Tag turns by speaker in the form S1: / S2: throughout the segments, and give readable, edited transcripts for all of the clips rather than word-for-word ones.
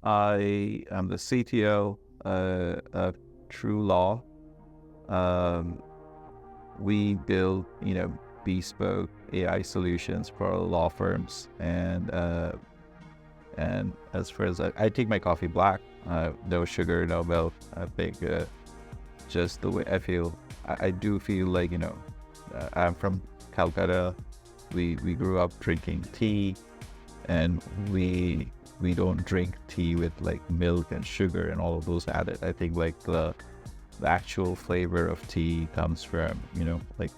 S1: I am the CTO of TrueLaw. We build, bespoke AI solutions for law firms, and as far as I take my coffee black, no sugar, no milk. I think just the way I feel. I do feel like I'm from Calcutta. We grew up drinking tea, and we don't drink tea with like milk and sugar and all of those added. I think like the actual flavor of tea comes from like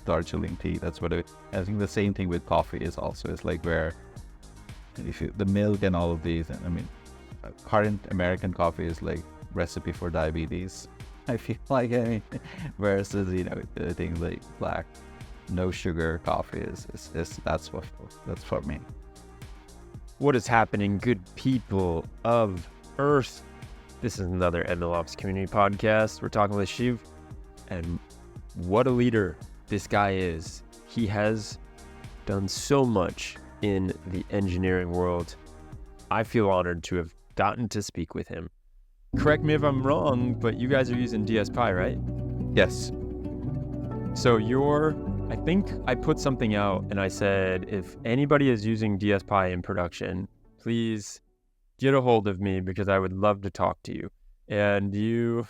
S1: Darjeeling tea. That's what I think the same thing with coffee is also. It's like where if the milk and all of these, and I mean, current American coffee is like recipe for diabetes. I feel like versus things like black, no sugar coffee is that's for me.
S2: What is happening, good people of Earth? This is another MLOps community podcast. We're talking with Shiv, and what a leader this guy is. He has done so much in the engineering world. I feel honored to have gotten to speak with him. Correct me if I'm wrong, but you guys are using DSPy, right?
S1: Yes.
S2: So I think I put something out and I said, if anybody is using DSPy in production, please get a hold of me because I would love to talk to you. And you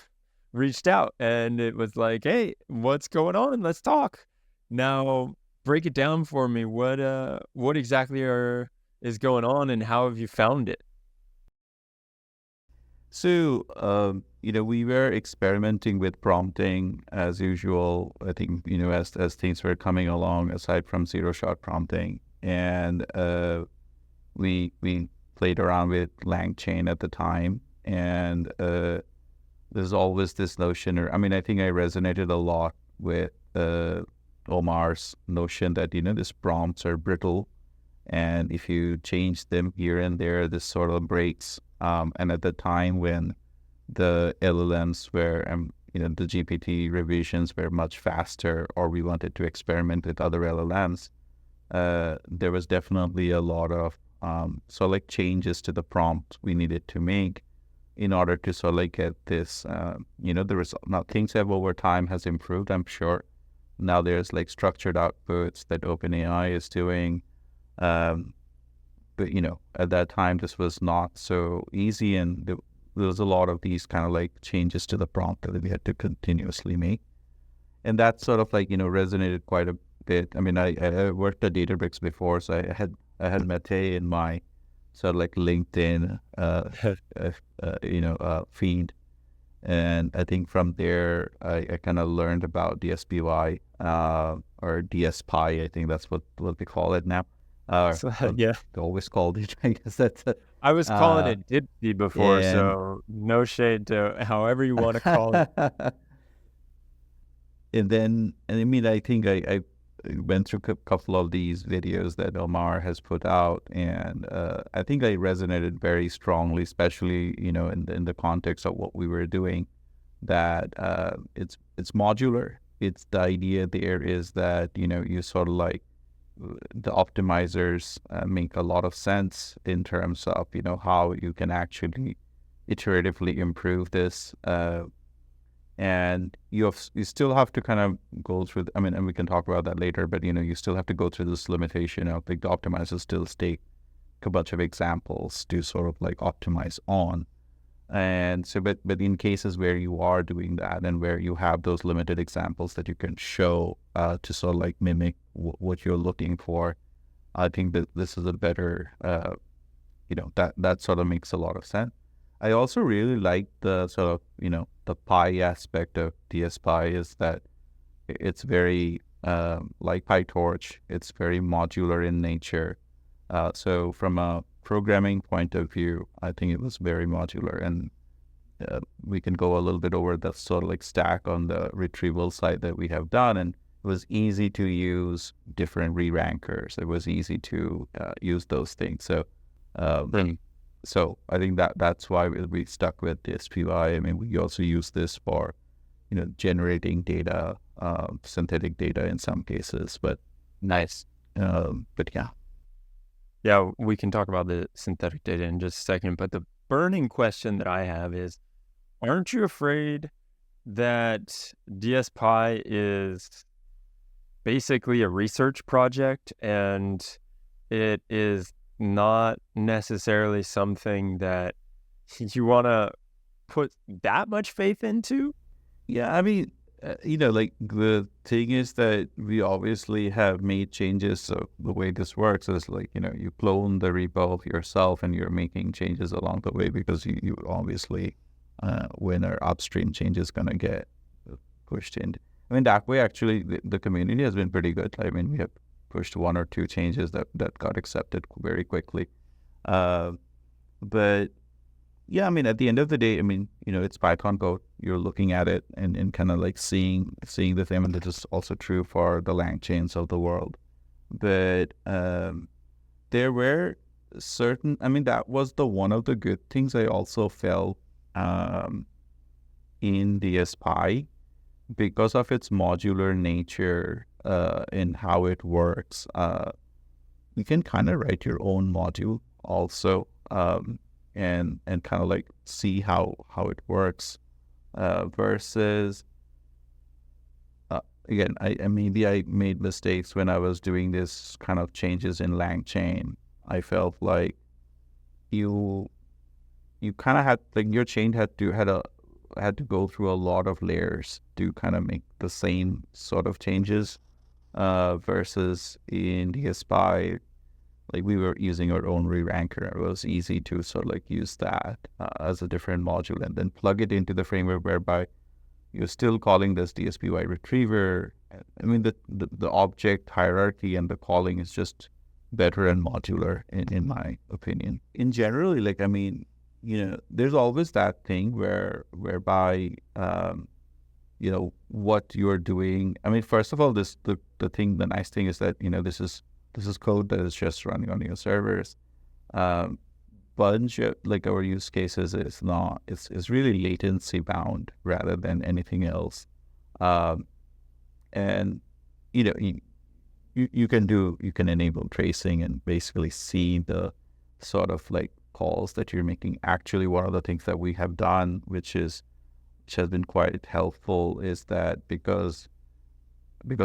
S2: reached out and it was like, hey, what's going on? Let's talk. Now, break it down for me. What exactly is going on and how have you found it?
S1: So, we were experimenting with prompting as usual. I think, as things were coming along, aside from zero-shot prompting, and we played around with LangChain at the time, and there's always this notion, I think I resonated a lot with Omar's notion that, these prompts are brittle, and if you change them here and there, this sort of breaks. And at the time when the LLMs were, the GPT revisions were much faster, or we wanted to experiment with other LLMs, there was definitely a lot of changes to the prompt we needed to make in order to get this, the result. Now things have over time has improved, I'm sure. Now there's like structured outputs that OpenAI is doing. But at that time, this was not so easy, and there was a lot of these kind of like changes to the prompt that we had to continuously make. And that sort of resonated quite a bit. I mean, I worked at Databricks before, so I had Mate in my sort of like LinkedIn, feed. And I think from there, I kind of learned about DSPy, or DSPy. I think that's what we call it now.
S2: Yeah,
S1: they always called it. I guess that's.
S2: I was calling it DSPy before, so no shade to however you want to call it.
S1: And I mean, I think I went through a couple of these videos that Omar has put out, and I think I resonated very strongly, especially in the context of what we were doing. That it's modular. It's the idea there is that you sort of like the optimizers make a lot of sense in terms of how you can actually iteratively improve this, and you still have to kind of go through and we can talk about that later, but you still have to go through this limitation of like the optimizers still take a bunch of examples to sort of like optimize on. And so but in cases where you are doing that and where you have those limited examples that you can show to sort of like mimic what you're looking for, I think that this is a better that sort of makes a lot of sense. I also really like the sort of the pi aspect of DSPy is that it's very like PyTorch. It's very modular in nature. So from a programming point of view, I think it was very modular, and we can go a little bit over the sort of like stack on the retrieval side that we have done, and it was easy to use different re-rankers. It was easy to use those things. So, so I think that's why we stuck with DSPy. I mean, we also use this for generating data, synthetic data in some cases, but
S2: nice.
S1: But yeah.
S2: Yeah, we can talk about the synthetic data in just a second, but the burning question that I have is, aren't you afraid that DSPy is basically a research project and it is not necessarily something that you want to put that much faith into?
S1: Yeah, I mean, like the thing is that we obviously have made changes. So the way this works is like, you clone the repo yourself and you're making changes along the way because you obviously, when our upstream change is going to get pushed in. I mean, that way, actually, the community has been pretty good. I mean, we have pushed one or two changes that got accepted very quickly. Uh, but yeah, I mean, at the end of the day, I mean, it's Python code. You're looking at it and kind of like seeing the thing, and that is also true for the lang chains of the world. But there were certain, I mean, that was the one of the good things I also felt in DSPy because of its modular nature in how it works. You can kind of write your own module also. And kind of like see how it works versus again, I maybe I made mistakes when I was doing this kind of changes in LangChain. I felt like you kind of had like your chain had to go through a lot of layers to kind of make the same sort of changes versus in DSPy. Like we were using our own re-ranker. It was easy to sort of like use that as a different module and then plug it into the framework whereby you're still calling this DSPy retriever. I mean, the object hierarchy and the calling is just better and modular in my opinion. In general, like, I mean, there's always that thing whereby, what you're doing. I mean, first of all, the nice thing is that, this is code that is just running on your servers. Bunch of like our use cases is not, it's really latency bound rather than anything else. And you can enable tracing and basically see the sort of like calls that you're making. Actually, one of the things that we have done, which has been quite helpful, is that because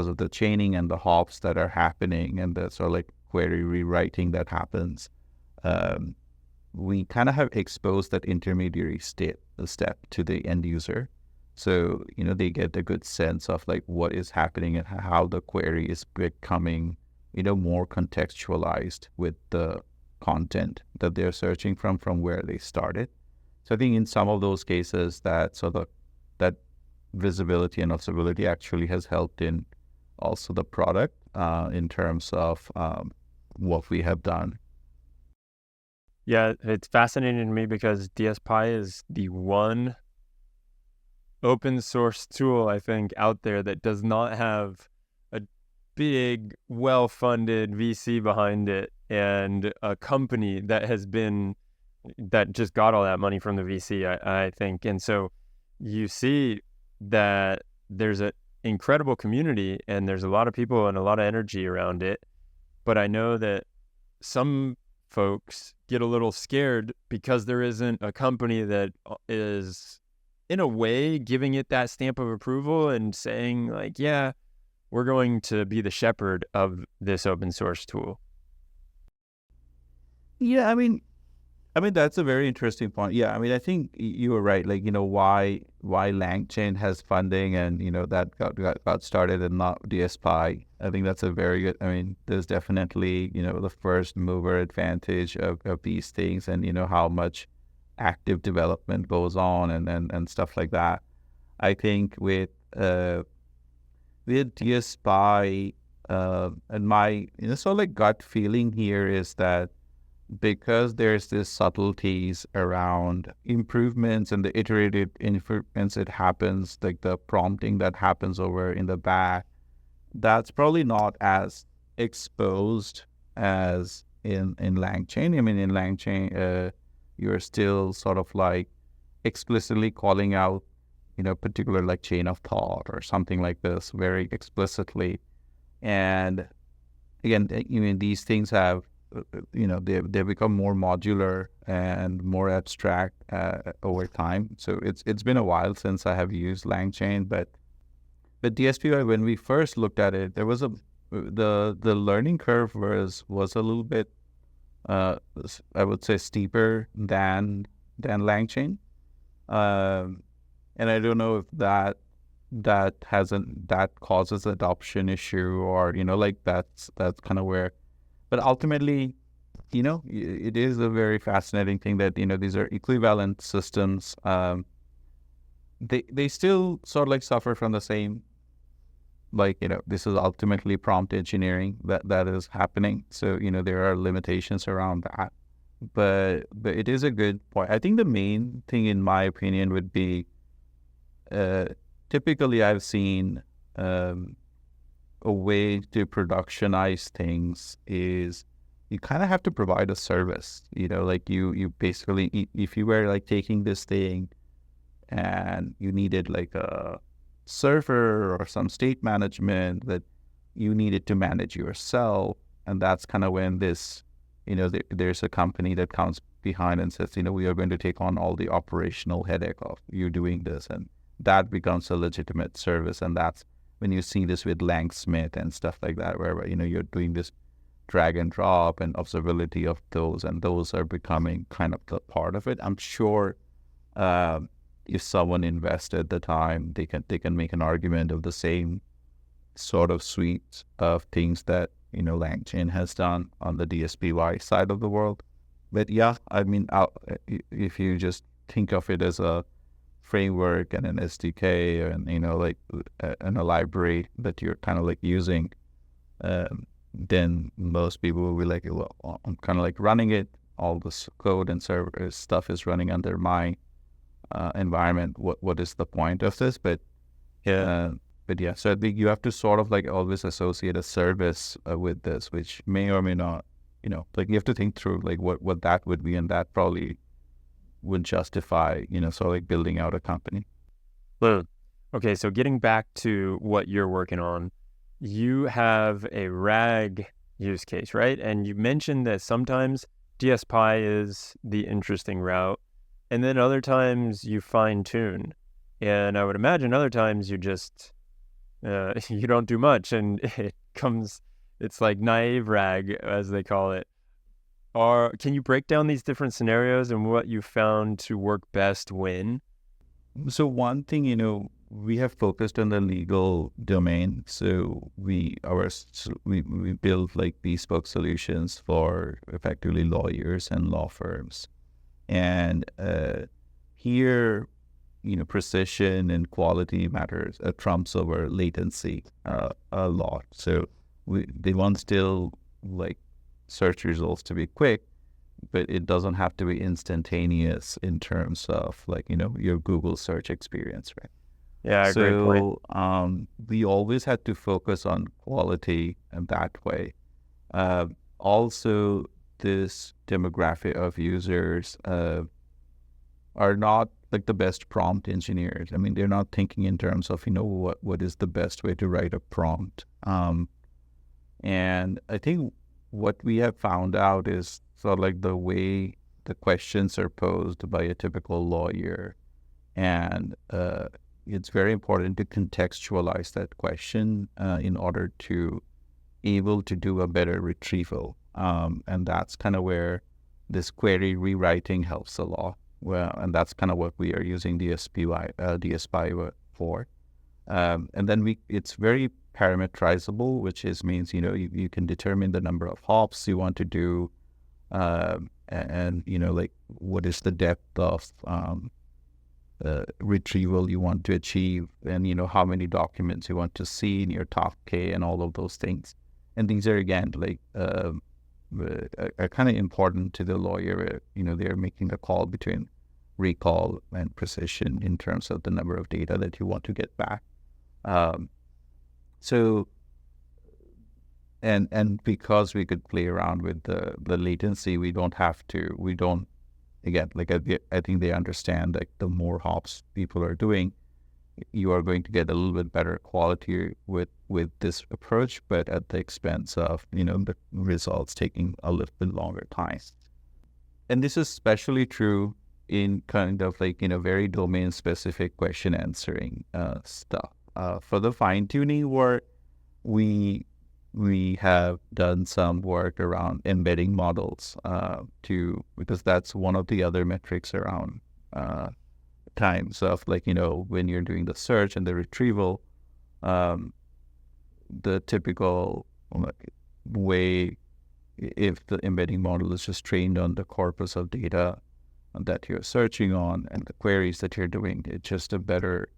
S1: of the chaining and the hops that are happening and the sort of like query rewriting that happens, we kind of have exposed that intermediary step to the end user. So, they get a good sense of like what is happening and how the query is becoming, more contextualized with the content that they're searching from where they started. So I think in some of those cases that visibility and observability actually has helped in also the product in terms of what we have done.
S2: Yeah, it's fascinating to me because DSPy is the one open source tool, I think, out there that does not have a big, well-funded VC behind it and a company that just got all that money from the VC, I think. And so you see that there's an incredible community and there's a lot of people and a lot of energy around it. But I know that some folks get a little scared because there isn't a company that is, in a way, giving it that stamp of approval and saying like, yeah, we're going to be the shepherd of this open source tool.
S1: Yeah, I mean, that's a very interesting point. Yeah, I mean, I think you were right. Like, why LangChain has funding and, that got started and not DSPy. I think that's a very good, I mean, there's definitely, the first mover advantage of these things and, how much active development goes on and stuff like that. I think with DSPy and my, sort of like gut feeling here is that because there's this subtleties around improvements and the iterative improvements it happens, like the prompting that happens over in the back, that's probably not as exposed as in LangChain. I mean, in LangChain, you're still sort of like explicitly calling out, particular like chain of thought or something like this very explicitly. And again, these things have they become more modular and more abstract over time. So it's been a while since I have used LangChain, but DSPy, when we first looked at it, there was the learning curve was a little bit I would say steeper than LangChain, and I don't know if that causes adoption issue, or like that's kind of where. But ultimately, it is a very fascinating thing that these are equivalent systems. They still sort of like suffer from the same, like this is ultimately prompt engineering that is happening. So there are limitations around that, but it is a good point. I think the main thing, in my opinion, would be typically I've seen a way to productionize things is you kind of have to provide a service. Like you basically, if you were like taking this thing and you needed like a server or some state management that you needed to manage yourself, and that's kind of when this, there's a company that comes behind and says, we are going to take on all the operational headache of you doing this, and that becomes a legitimate service. And that's when you see this with Langsmith and stuff like that, where you're doing this drag and drop and observability of those, and those are becoming kind of the part of it. I'm sure if someone invested the time, they can make an argument of the same sort of suite of things that LangChain has done on the DSPy side of the world. But yeah, I mean, if you just think of it as a framework and an SDK and and a library that you're kind of like using, then most people will be like, well, I'm kind of like running it. All this code and server stuff is running under my environment. What is the point of this? But yeah, so I think you have to sort of like always associate a service with this, which may or may not, like you have to think through like what that would be, and that probably would justify, sort of like building out a company.
S2: Well, okay, so getting back to what you're working on, you have a RAG use case, right? And you mentioned that sometimes DSPy is the interesting route, and then other times you fine tune. And I would imagine other times you just, you don't do much, and it's like naive RAG, as they call it. Can you break down these different scenarios and what you found to work best when?
S1: So one thing, we have focused on the legal domain. So we build like bespoke solutions for effectively lawyers and law firms. And here, precision and quality matters, trumps over latency a lot. So they want still like search results to be quick, but it doesn't have to be instantaneous in terms of like, your Google search experience, right?
S2: Yeah,
S1: so,
S2: great point.
S1: We always had to focus on quality in that way. Also, this demographic of users are not like the best prompt engineers. I mean, they're not thinking in terms of, what is the best way to write a prompt. And I think what we have found out is sort of like the way the questions are posed by a typical lawyer. And it's very important to contextualize that question in order to able to do a better retrieval. And that's kind of where this query rewriting helps a lot. Well, and that's kind of what we are using DSPy for. And then it's very parameterizable, which means, you can determine the number of hops you want to do, and like what is the depth of retrieval you want to achieve, and how many documents you want to see in your top K, and all of those things. And these are again like are kind of important to the lawyer. They're making a call between recall and precision in terms of the number of data that you want to get back. So, and because we could play around with the latency, we don't, again, like I think they understand like the more hops people are doing, you are going to get a little bit better quality with this approach, but at the expense of, the results taking a little bit longer time. And this is especially true in kind of like, very domain specific question answering stuff. For the fine tuning work, we have done some work around embedding models because that's one of the other metrics around times of like, when you're doing the search and the retrieval, the typical way, if the embedding model is just trained on the corpus of data that you're searching on and the queries that you're doing, it's just a better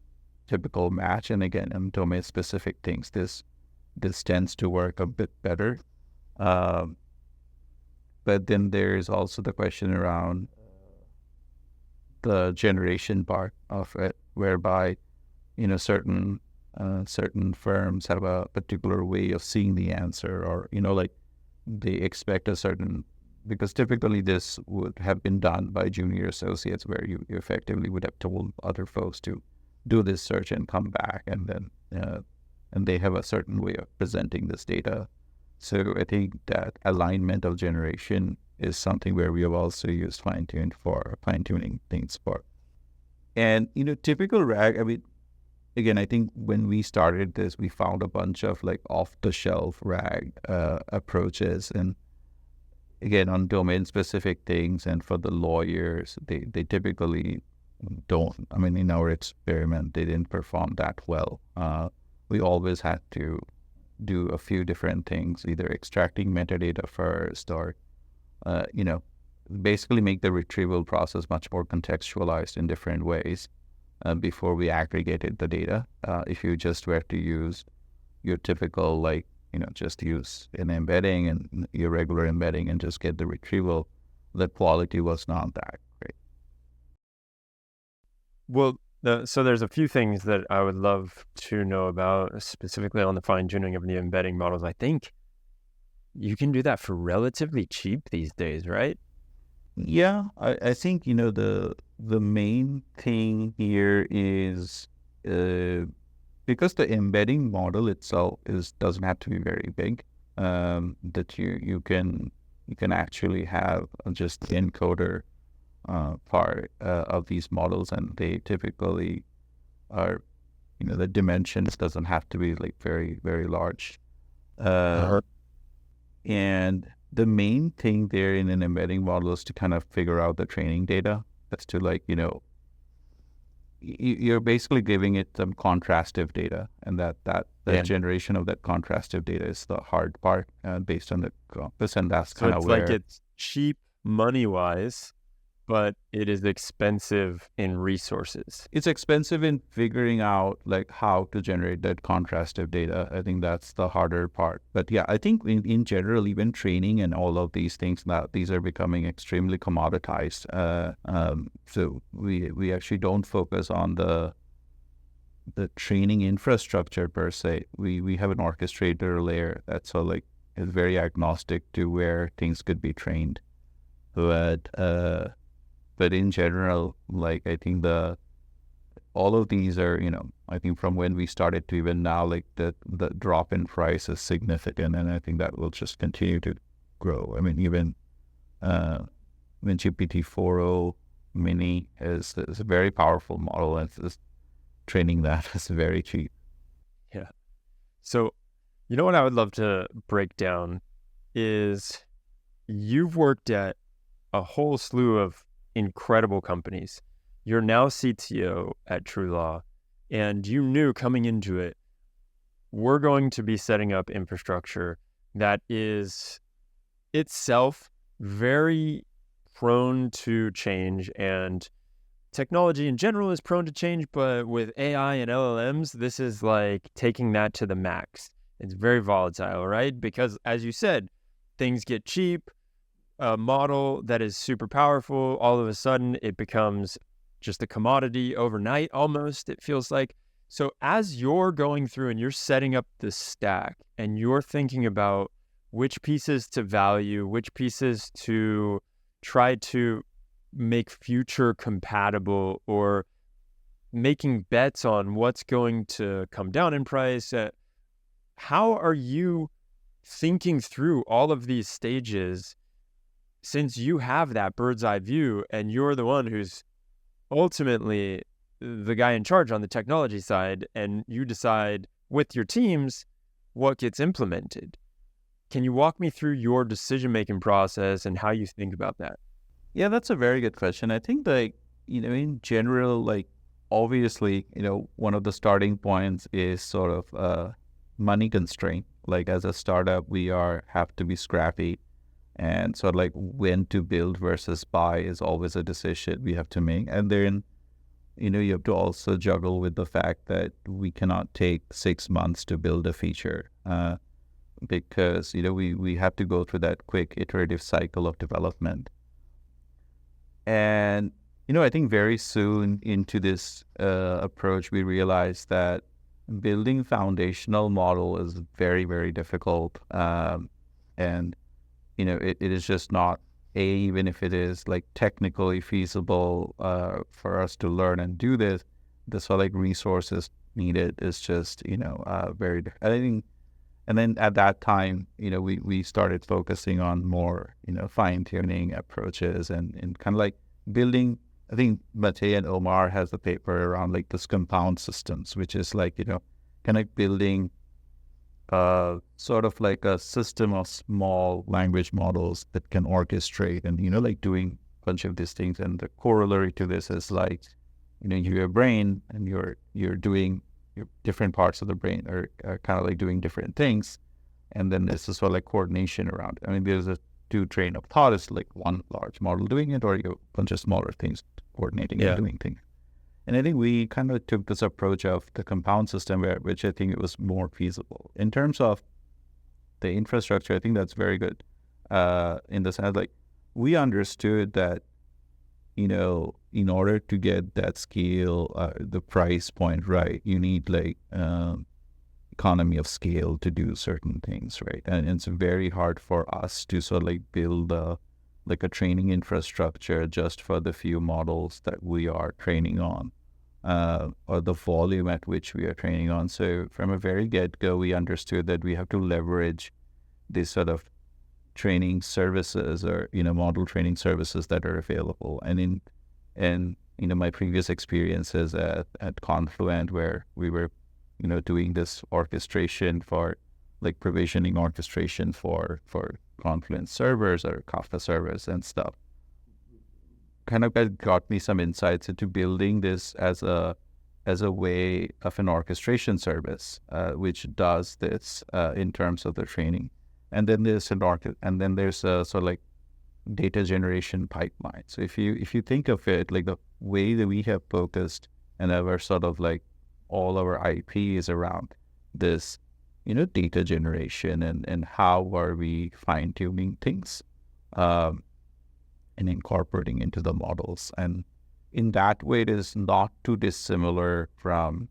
S1: typical match. And again, in domain specific things, this tends to work a bit better. But then there's also the question around the generation part of it, whereby, certain firms have a particular way of seeing the answer, or, like they expect a certain, because typically this would have been done by junior associates where you effectively would have told other folks to do this search and come back, and then and they have a certain way of presenting this data. So I think that alignment of generation is something where we have also used fine-tuning things for. And, typical RAG, I mean, again, I think when we started this, we found a bunch of like off-the-shelf RAG approaches. And again, on domain-specific things and for the lawyers, they typically don't. I mean, in our experiment, they didn't perform that well. We always had to do a few different things, either extracting metadata first or, basically make the retrieval process much more contextualized in different ways before we aggregated the data. If you just were to use your typical, like, just use an embedding and your regular embedding and just get the retrieval, the quality was not that great.
S2: Well, so there's a few things that I would love to know about, specifically on the fine-tuning of the embedding models. I think you can do that for relatively cheap these days, right?
S1: Yeah, I think, the main thing here is because the embedding model itself doesn't have to be very big, that you can actually have just the encoder part of these models, and they typically are, the dimensions doesn't have to be like very, very large. And the main thing there in an embedding model is to kind of figure out the training data. That's to like, you're basically giving it some contrastive data, and that generation of that contrastive data is the hard part based on the corpus, and that's kind of where...
S2: like it's cheap money-wise, but it is expensive in resources.
S1: It's expensive in figuring out like how to generate that contrastive data. I think that's the harder part. But yeah, I think in general, even training and all of these things, now these are becoming extremely commoditized. So we actually don't focus on the training infrastructure per se. We have an orchestrator layer that's is very agnostic to where things could be trained. But in general, like I think all of these are, I think from when we started to even now, like the drop in price is significant, and I think that will just continue to grow. I mean, even when GPT-4o mini is a very powerful model, and it's training that is very cheap.
S2: Yeah. So, what I would love to break down is you've worked at a whole slew of incredible companies. You're now CTO at TrueLaw, and you knew coming into it, we're going to be setting up infrastructure that is itself very prone to change, and technology in general is prone to change, but with AI and LLMs, this is like taking that to the max. It's very volatile, right? Because as you said, things get cheap. A model that is super powerful, all of a sudden it becomes just a commodity overnight almost, it feels like. So as you're going through and you're setting up the stack and you're thinking about which pieces to value, which pieces to try to make future compatible or making bets on what's going to come down in price. How are you thinking through all of these stages, since you have that bird's eye view and you're the one who's ultimately the guy in charge on the technology side, and you decide with your teams what gets implemented? Can you walk me through your decision-making process and how you think about that?
S1: Yeah, that's a very good question. I think like, in general, like obviously, one of the starting points is sort of money constraint. Like as a startup, have to be scrappy, and sort of like when to build versus buy is always a decision we have to make. And then, you have to also juggle with the fact that we cannot take 6 months to build a feature, because, we have to go through that quick iterative cycle of development. And, I think very soon into this approach, we realized that building foundational model is very, very difficult. And, it is just not, even if it is like technically feasible for us to learn and do this, the sort of like resources needed is just, very, I think. And then at that time, we started focusing on more, fine-tuning approaches and kind of like building. I think Mate and Omar has a paper around like this compound systems, which is like, kind of building sort of like a system of small language models that can orchestrate and, like doing a bunch of these things. And the corollary to this is like, your brain and you're doing your different parts of the brain are kind of like doing different things. And then this is sort of like coordination around it. I mean, there's a two train of thought. It's like one large model doing it, or you a bunch of smaller things coordinating and doing things. And I think we kind of took this approach of the compound system, which I think it was more feasible. In terms of the infrastructure, I think that's very good in the sense like we understood that, in order to get that scale, the price point right, you need like economy of scale to do certain things, right? And it's very hard for us to sort of like build like a training infrastructure just for the few models that we are training on, or the volume at which we are training on. So from a very get-go, we understood that we have to leverage this sort of training services or, model training services that are available. And my previous experiences at Confluent, where we were, doing this orchestration for like provisioning orchestration for Confluent servers or Kafka servers and stuff, kind of got me some insights into building this as a way of an orchestration service, which does this in terms of the training. And then there's a sort of like data generation pipeline. So if you think of it, like the way that we have focused and our sort of like all our IP is around this, data generation and how are we fine tuning things, and incorporating into the models. And in that way, it is not too dissimilar from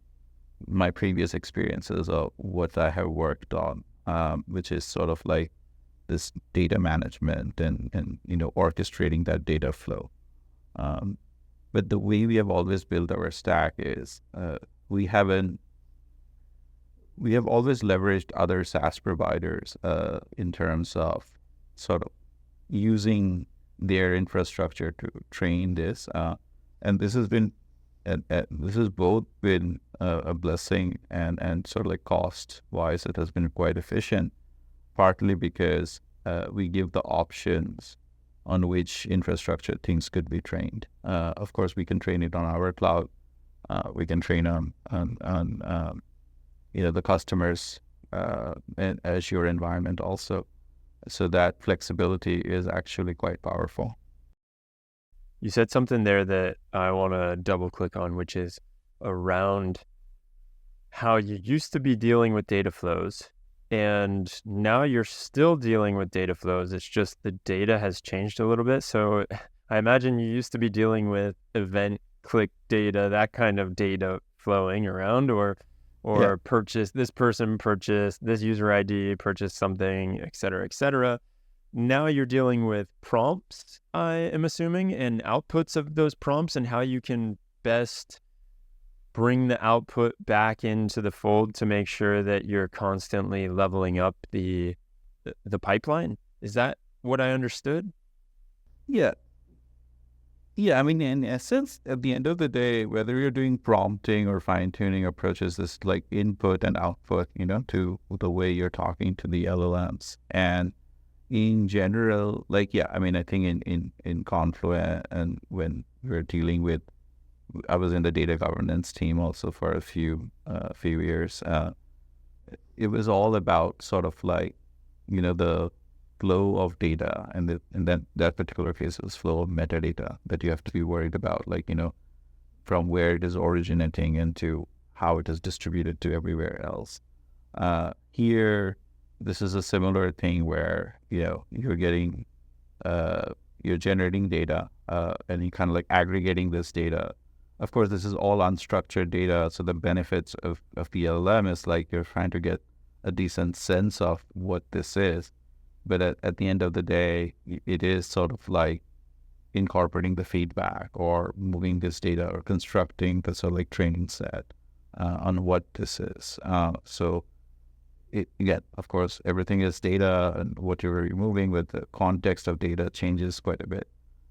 S1: my previous experiences of what I have worked on, which is sort of like this data management and orchestrating that data flow. But the way we have always built our stack is we have always leveraged other SaaS providers in terms of sort of using their infrastructure to train this, and this has both been a blessing and sort of like cost wise, it has been quite efficient. Partly because we give the options on which infrastructure things could be trained. Of course, we can train it on our cloud. We can train on the customer's and Azure environment also. So that flexibility is actually quite powerful.
S2: You said something there that I want to double click on, which is around how you used to be dealing with data flows and now you're still dealing with data flows. It's just the data has changed a little bit. So I imagine you used to be dealing with event click data, that kind of data flowing around, or purchase, this person purchased, this user ID purchased something, et cetera, et cetera. Now you're dealing with prompts, I am assuming, and outputs of those prompts and how you can best bring the output back into the fold to make sure that you're constantly leveling up the pipeline. Is that what I understood?
S1: Yeah. Yeah, I mean, in essence, at the end of the day, whether you're doing prompting or fine-tuning approaches, this like input and output, to the way you're talking to the LLMs. And in general, like, yeah, I mean, I think in Confluent, and when we were dealing with, I was in the data governance team also for a few years. It was all about sort of like, the flow of data, and then that particular case was flow of metadata that you have to be worried about, like, from where it is originating into how it is distributed to everywhere else. Here, this is a similar thing where, you're getting, you're generating data, and you kind of like aggregating this data. Of course, this is all unstructured data, so the benefits of the LLM is like you're trying to get a decent sense of what this is. But at the end of the day, it is sort of like incorporating the feedback or moving this data or constructing the sort of like training set on what this is. So again, of course, everything is data, and what you're removing with the context of data changes quite a bit.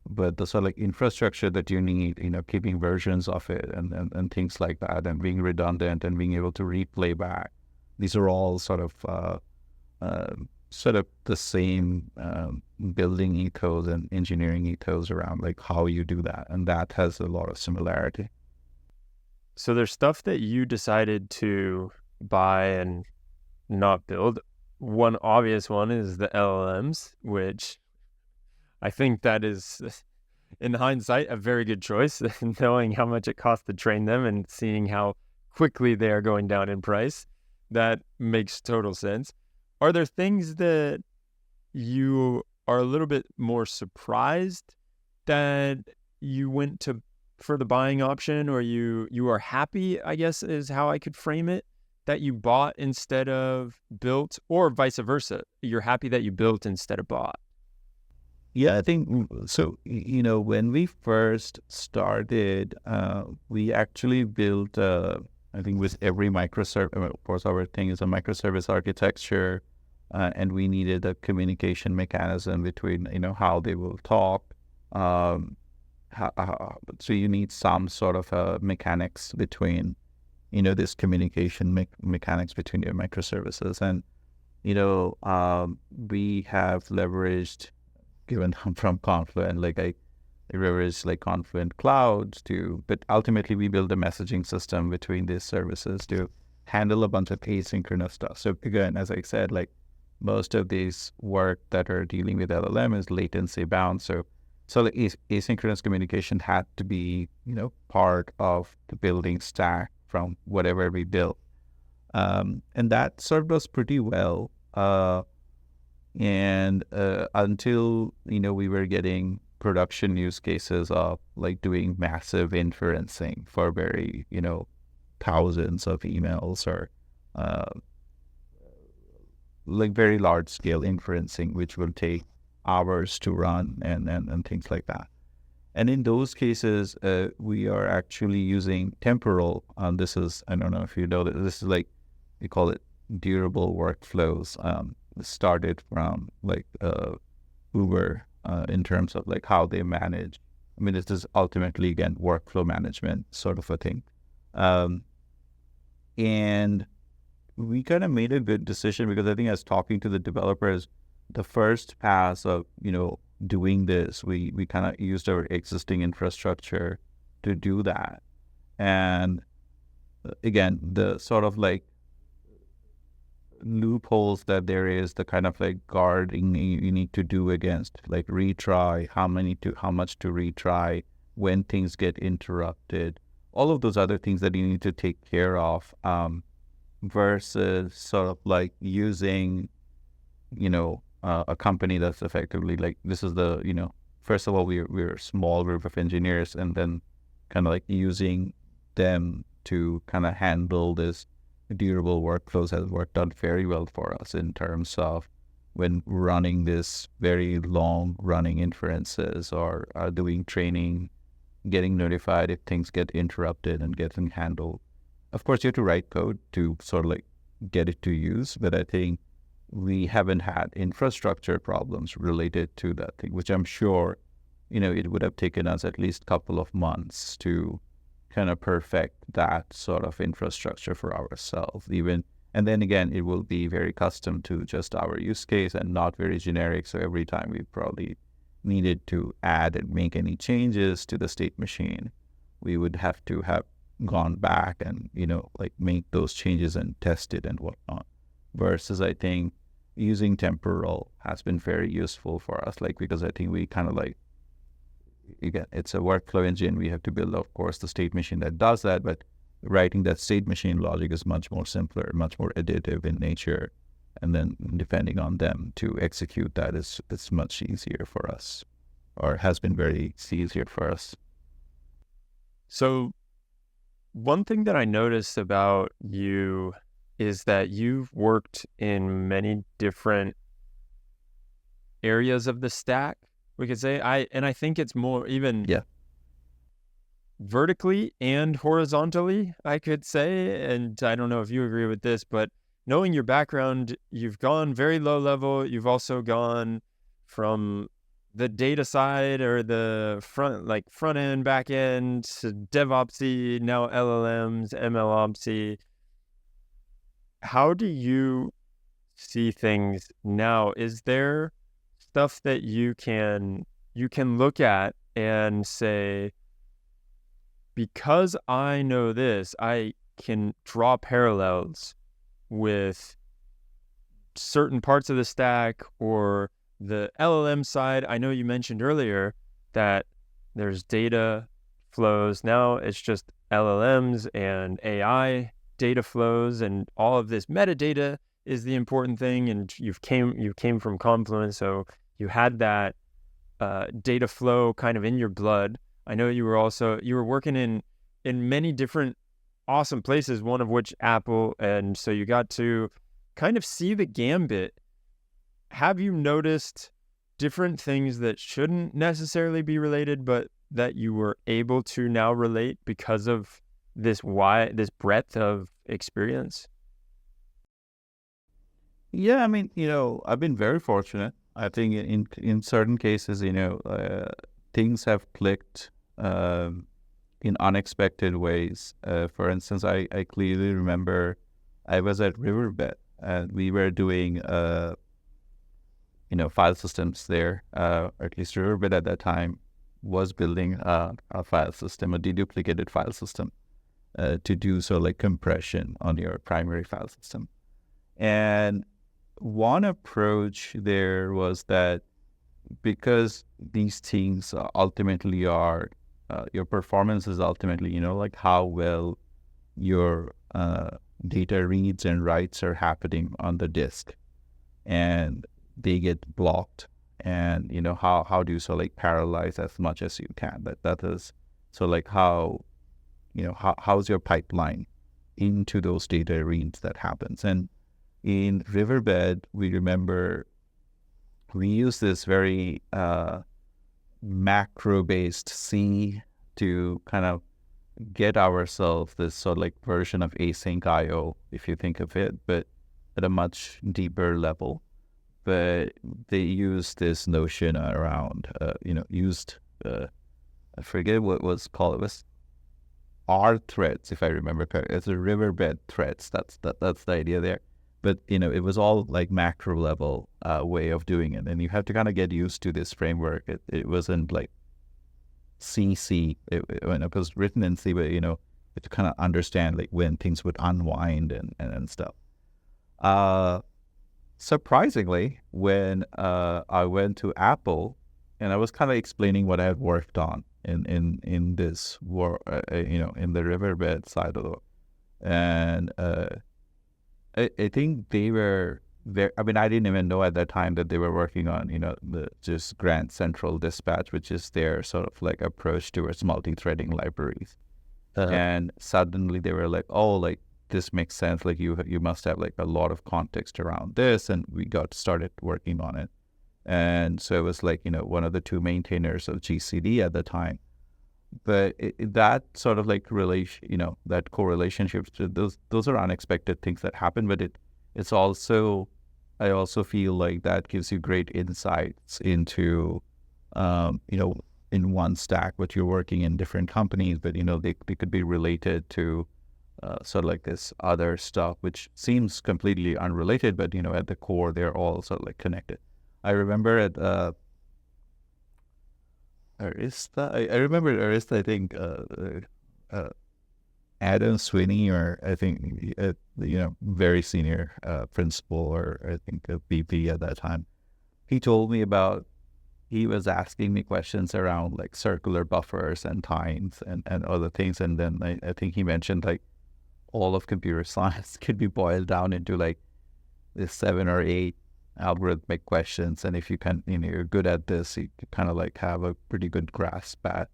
S1: But the sort of like infrastructure that you need, keeping versions of it and things like that, and being redundant and being able to replay back, these are all sort of the same building ethos and engineering ethos around like how you do that. And that has a lot of similarity.
S2: So there's stuff that you decided to buy and not build. One obvious one is the LLMs, which I think that is, in hindsight, a very good choice, knowing how much it costs to train them and seeing how quickly they are going down in price. That makes total sense. Are there things that you are a little bit more surprised that you went for the buying option, or you are happy, I guess is how I could frame it, that you bought instead of built, or vice versa? You're happy that you built instead of bought?
S1: Yeah, I think so. When we first started, we actually built, I think, with every microservice. Of course, our thing is a microservice architecture, and we needed a communication mechanism between, how they will talk. So you need some sort of mechanics between, this communication mechanics between your microservices. And, we have leveraged, given I'm from Confluent, like I leveraged like Confluent Clouds but ultimately we build a messaging system between these services to handle a bunch of asynchronous stuff. So again, as I said, like most of these work that are dealing with LLM is latency bound. So like asynchronous communication had to be, part of the building stack from whatever we built. And that served us pretty well. And until, we were getting production use cases of like doing massive inferencing for very, thousands of emails, or like very large scale inferencing, which will take hours to run and things like that. And in those cases, we are actually using temporal. This is, I don't know if you know, this is like, we call it durable workflows. Started from like Uber in terms of like how they manage. I mean, this is ultimately, again, workflow management sort of a thing. And we kind of made a good decision, because I think as talking to the developers, the first pass of, doing this, we kind of used our existing infrastructure to do that. And again, the sort of like loopholes that there is, the kind of like guarding you need to do against like retry, how much to retry, when things get interrupted, all of those other things that you need to take care of, versus sort of like using, a company that's effectively like, this is the, first of all, we're a small group of engineers, and then kind of like using them to kind of handle this durable workflows has worked out very well for us in terms of when running this very long running inferences, or doing training getting notified if things get interrupted and getting handled. Of course, you have to write code to sort of like get it to use, but I think we haven't had infrastructure problems related to that thing, which I'm sure, it would have taken us at least a couple of months to kind of perfect that sort of infrastructure for ourselves even. And then again, it will be very custom to just our use case and not very generic. So every time we probably needed to add and make any changes to the state machine, we would have to have gone back and, like make those changes and test it and whatnot. Versus I think using temporal has been very useful for us, like, because I think we kind of like, again, it's a workflow engine. We have to build, of course, the state machine that does that, but writing that state machine logic is much more simpler, much more additive in nature. And then depending on them to execute that is much easier for us, or has been very easier for us.
S2: So one thing that I noticed about you is that you've worked in many different areas of the stack, we could say. I think it's more even vertically and horizontally, I could say. And I don't know if you agree with this, but knowing your background, you've gone very low level. You've also gone from the data side or the front end, back end, to DevOpsy, now LLMs, MLOps. How do you see things now? Is there stuff that you can look at and say, because I know this, I can draw parallels with certain parts of the stack or the LLM side? I know you mentioned earlier that there's data flows. Now it's just LLMs and AI data flows, and all of this metadata is the important thing. And you came from Confluent, so you had that data flow kind of in your blood. I know you were working in many different awesome places, one of which Apple, and so you got to kind of see the gambit. Have you noticed different things that shouldn't necessarily be related, but that you were able to now relate because of this breadth of experience?
S1: Yeah, I mean, I've been very fortunate. I think in certain cases, things have clicked in unexpected ways. For instance, I clearly remember I was at Riverbed and we were doing file systems there. Or at least Riverbed at that time was building a file system, a deduplicated file system, to do like compression on your primary file system. And one approach there was that because these things ultimately are, your performance is ultimately, like how well your data reads and writes are happening on the disk, and they get blocked, and how do you like parallelize as much as you can. That is like how how's your pipeline into those data reads that happens. And in Riverbed, we remember we use this very macro-based C to kind of get ourselves this sort of like version of async IO, if you think of it, but at a much deeper level. But they use this notion around, I forget what it was called. It was R threads, if I remember correctly. It's a Riverbed threads. That's the idea there. But, it was all like macro level way of doing it. And you have to kind of get used to this framework. It wasn't like C. It was written in C, but, you have to kind of understand like when things would unwind and stuff. Surprisingly, when I went to Apple and I was kind of explaining what I had worked on in this war, in the Riverbed side of the world, and I think they were there. I mean, I didn't even know at that time that they were working on, the just Grand Central Dispatch, which is their sort of like approach towards multi-threading libraries. And suddenly they were like, oh, like this makes sense. Like you must have like a lot of context around this, and we got started working on it. And so it was like, one of the two maintainers of GCD at the time but that sort of like relation, that correlationships, those are unexpected things that happen. But it's also, I also feel like that gives you great insights into, in one stack, what you're working in different companies, but they could be related to sort of like this other stuff, which seems completely unrelated, but at the core, they're all sort of like connected. I remember at Arista, I remember at Arista, I think Adam Sweeney, or I think very senior principal, or I think a VP at that time. He told me about, he was asking me questions around like circular buffers and times and other things, and then I think he mentioned like all of computer science could be boiled down into like this 7 or 8 algorithmic questions, and if you can, you're good at this, you kind of like have a pretty good grasp at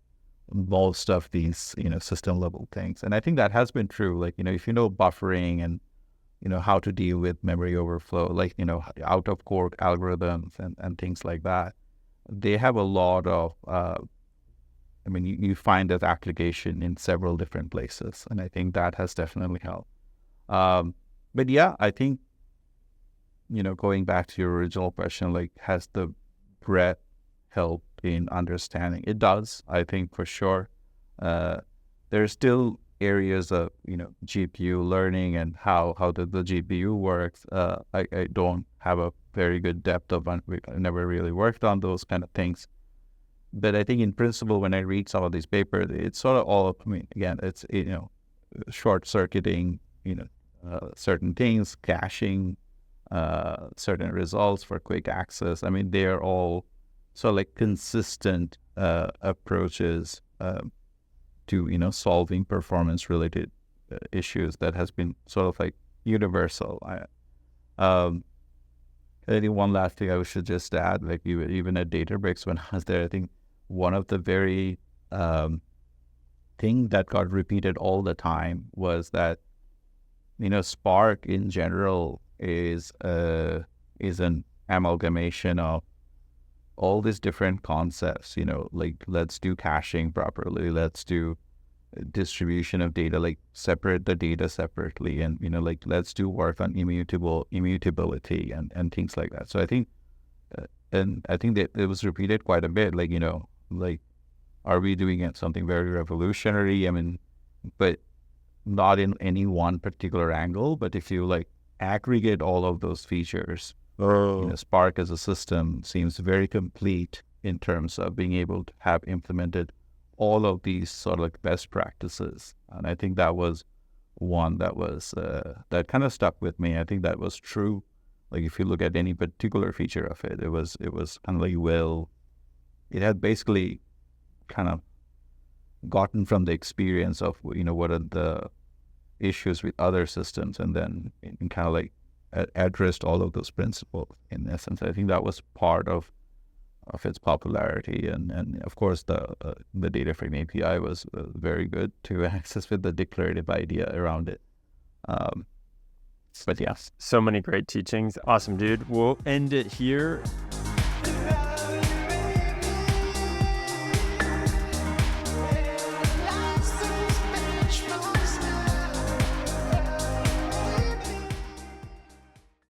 S1: most of these, system level things. And I think that has been true. Like, if you know buffering and, how to deal with memory overflow, like, out of core algorithms and things like that, they have a lot of, you find that application in several different places. And I think that has definitely helped. But yeah, I think, going back to your original question, like, has the breadth helped in understanding? It does, I think, for sure. There's still areas of, GPU learning and how the GPU works. I don't have a very good depth of, I never really worked on those kind of things. But I think in principle, when I read some of these papers, it's sort of all, again, it's, short circuiting, certain things, caching, certain results for quick access. They are all sort of like consistent approaches to, solving performance related issues that has been sort of like universal. I think one last thing I should just add, like even at Databricks when I was there, I think one of the very thing that got repeated all the time was that, Spark in general is an amalgamation of all these different concepts, like let's do caching properly, let's do distribution of data, like separate the data separately, and like let's do work on immutability and things like that. So I think and I think that it was repeated quite a bit, like like, are we doing something very revolutionary? But not in any one particular angle, but if you like aggregate all of those features, Spark as a system seems very complete in terms of being able to have implemented all of these sort of like best practices. And I think that was one that was that kind of stuck with me. I think that was true. Like if you look at any particular feature of it, it was kind of like, it had basically kind of gotten from the experience of, what are the issues with other systems, and then kind of like addressed all of those principles in essence. I think that was part of its popularity, and of course the data frame API was very good to access with the declarative idea around it. But yeah,
S2: so many great teachings. Awesome, dude. We'll end it here.